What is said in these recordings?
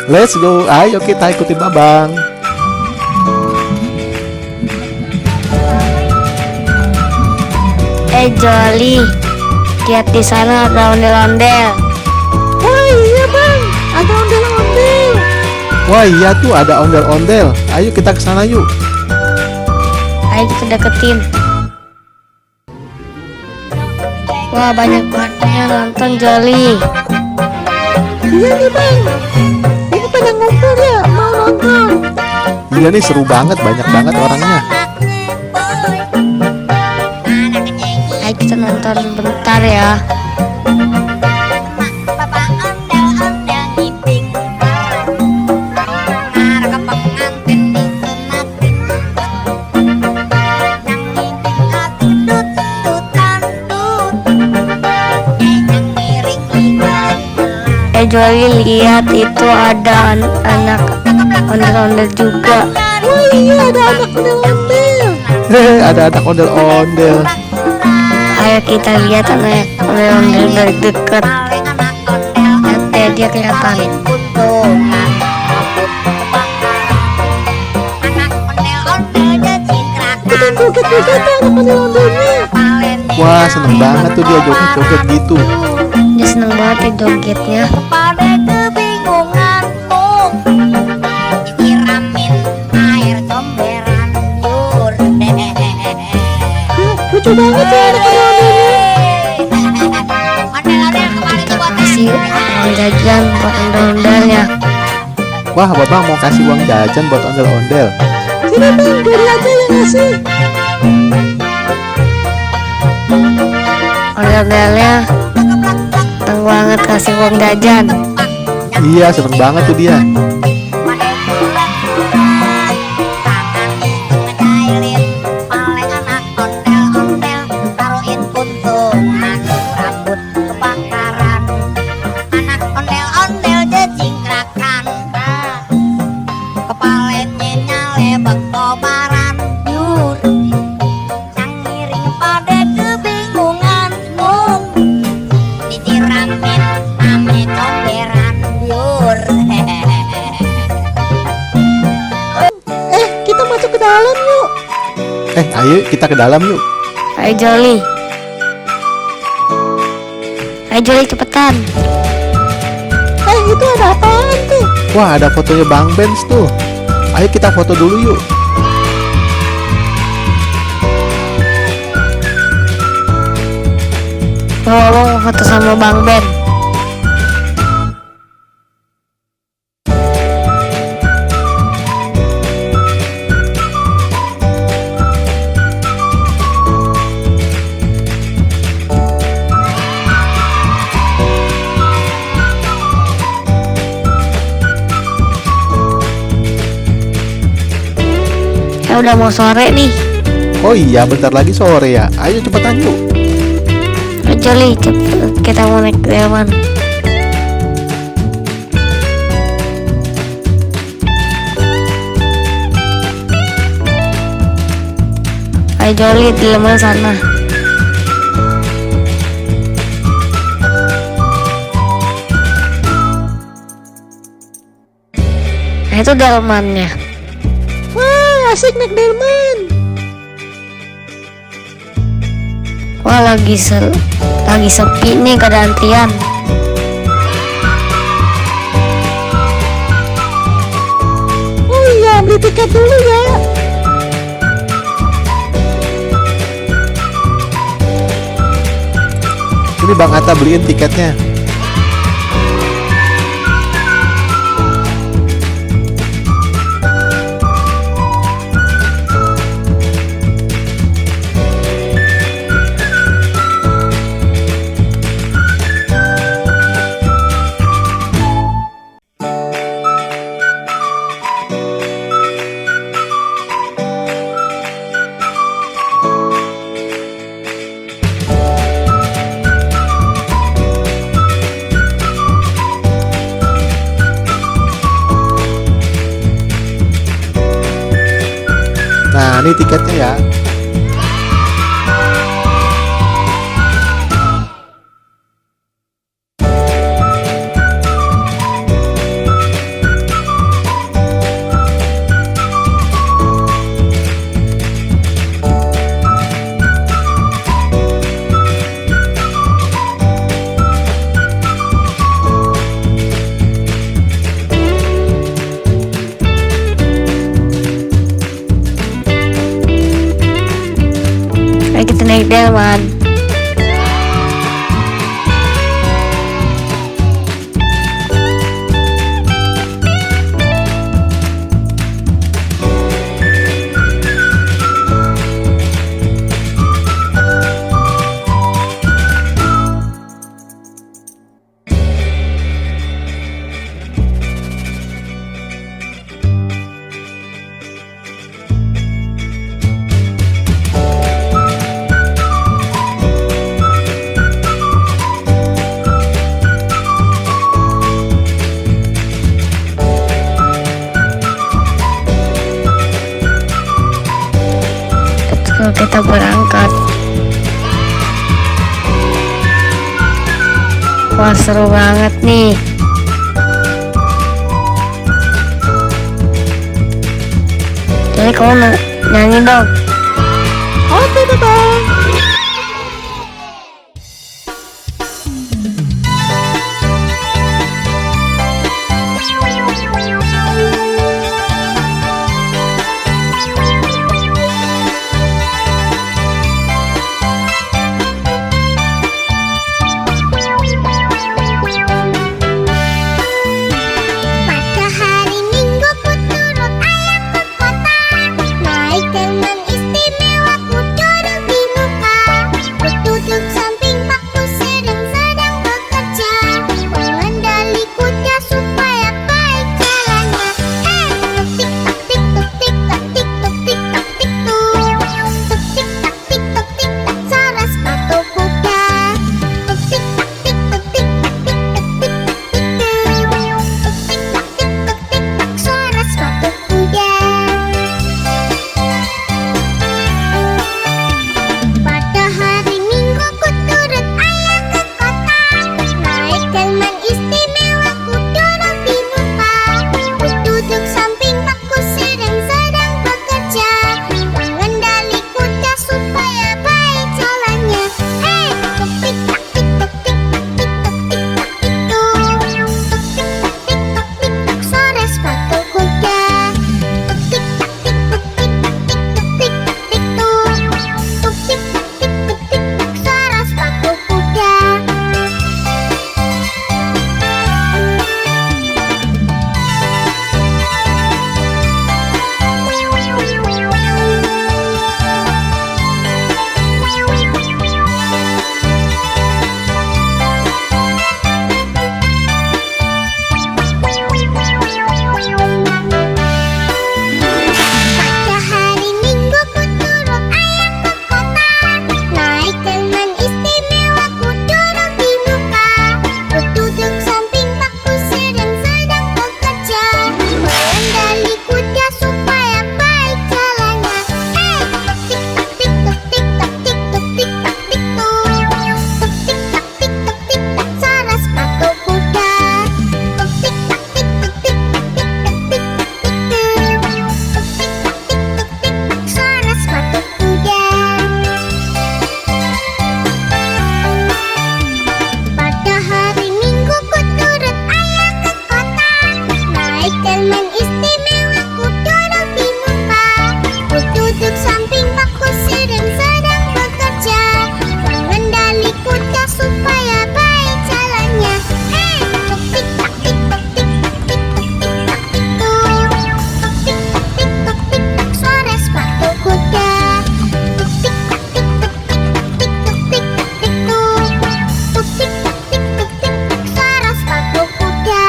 Let's go, ayo kita ikuti Babang. Joli, lihat di sana ada ondel-ondel. Wah iya bang, ada ondel-ondel. Wah iya tuh ada ondel-ondel. Ayo kita ke sana yuk. Ayo kita deketin. Wah banyak banget yang nonton Joli. Iya nih bang, ini pada ngumpul ya mau nonton. Iya nih seru banget, banyak banget orangnya. Ayo kita nonton bentar ya. Joli lihat itu ada anak ondel-ondel juga. Wah iya ada anak ondel-ondel. Hehe, ada anak ondel-ondel. Ayo kita lihat anak ondel-ondel dari dekat. Lihat dia kelihatan. Kita joget juga tuh anak ondel-ondelnya. Wah seneng banget tuh dia joget-joget gitu. Dia seneng banget ya jogetnya. Pada kebingunganmu diramin air comberan jur. Lucu banget ya anak ondel-ondelnya. Ondel-ondel kemarin Kita tuh buat kasih uang jajan buat ondel-ondelnya. Wah Babang mau kasih uang jajan buat ondel-ondel. Sini bang, Dori aja yang ngasih. Ondel-ondelnya seneng banget kasih uang jajan. Iya seneng banget tuh dia. Kita masuk ke dalam yuk. Ayo kita ke dalam yuk. Ayo Joli. Ayo Joli cepetan. Itu ada apaan tuh? Wah ada fotonya Bang Benz tuh. Ayo kita foto dulu yuk. Mau foto sama Bang Ben. Udah mau sore nih. Oh iya bentar lagi sore ya. Ayo cepetan yuk. Ayo Joli cepet, kita mau naik delman. Ayo Joli di delman sana. Nah itu delmannya. Wah asik naik delman. Wah lagi sepi nih gak ada antrian. Oh iya beli tiket dulu ya. Ini Bang Atta beliin tiketnya. Nah ini tiketnya ya. Ayo kita naik delman. Kita berangkat. Wah, seru banget nih. Jadi kamu nyanyi dong. Oke bang. Pada hari Minggu ku turut ayah ke kota, naik delman istimewa ku duduk di muka. Ku duduk samping bakku sedang bekerja, mengendali kuda supaya baik jalannya. Tik tak tik tuk tik tak tik tuk tik tak tik tuk. Tuk tik tak tik tuk tik tak suara sepatu kuda. Tuk tik tak tik tuk tik tak tik tak tik tak tik tuk. Suara sepatu kuda. Pada hari Minggu ku turut ayah ke kota, naik delman istimewa ku duduk di muka. Ku duduk samping bakku sedang bekerja, mengendali kuda supaya baik jalannya. Tuk tik tak tik tuk tik tak tik tuk tik tak tik tuk. Tuk tik tak tik tuk tik tak suara sepatu kuda. Tuk tik tak tik tuk tik tak tik tuk tik tak tik tuk. Tuk tik tak tik tuk tik tak suara sepatu kuda. Pada hari Minggu ku turut ayah ke kota, naik delman istimewa ku duduk di muka. Ku duduk samping bakku sedang bekerja, mengendali kuda supaya baik jalannya. Tik tak tik tuk tik tak tik tuk tik tak tik tuk. Tuk tik tak tik tuk tik tak suara sepatu kuda. Tuk tik tak tik tuk tik tak tik tak tik tak tik tuk. Tuk tik tak tik tuk tik tak suara sepatu kuda. Pada hari Minggu ku turut ayah ke kota, naik delman istimewa ku duduk di muka. Ku duduk samping bakku sedang bekerja, mengendali kuda supaya baik jalannya. Tuk tik tak tik tuk tik tak tik tuk tik tak tik tuk. Tuk tik tak tik tuk tik tak suara sepatu kuda. Tuk tik tak tik tuk tik tak tik tuk tik tak tik tuk. Tuk tik tak tik tuk tik tak suara sepatu kuda.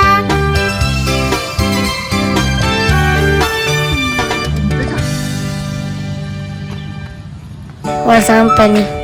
Wah, sampai nih.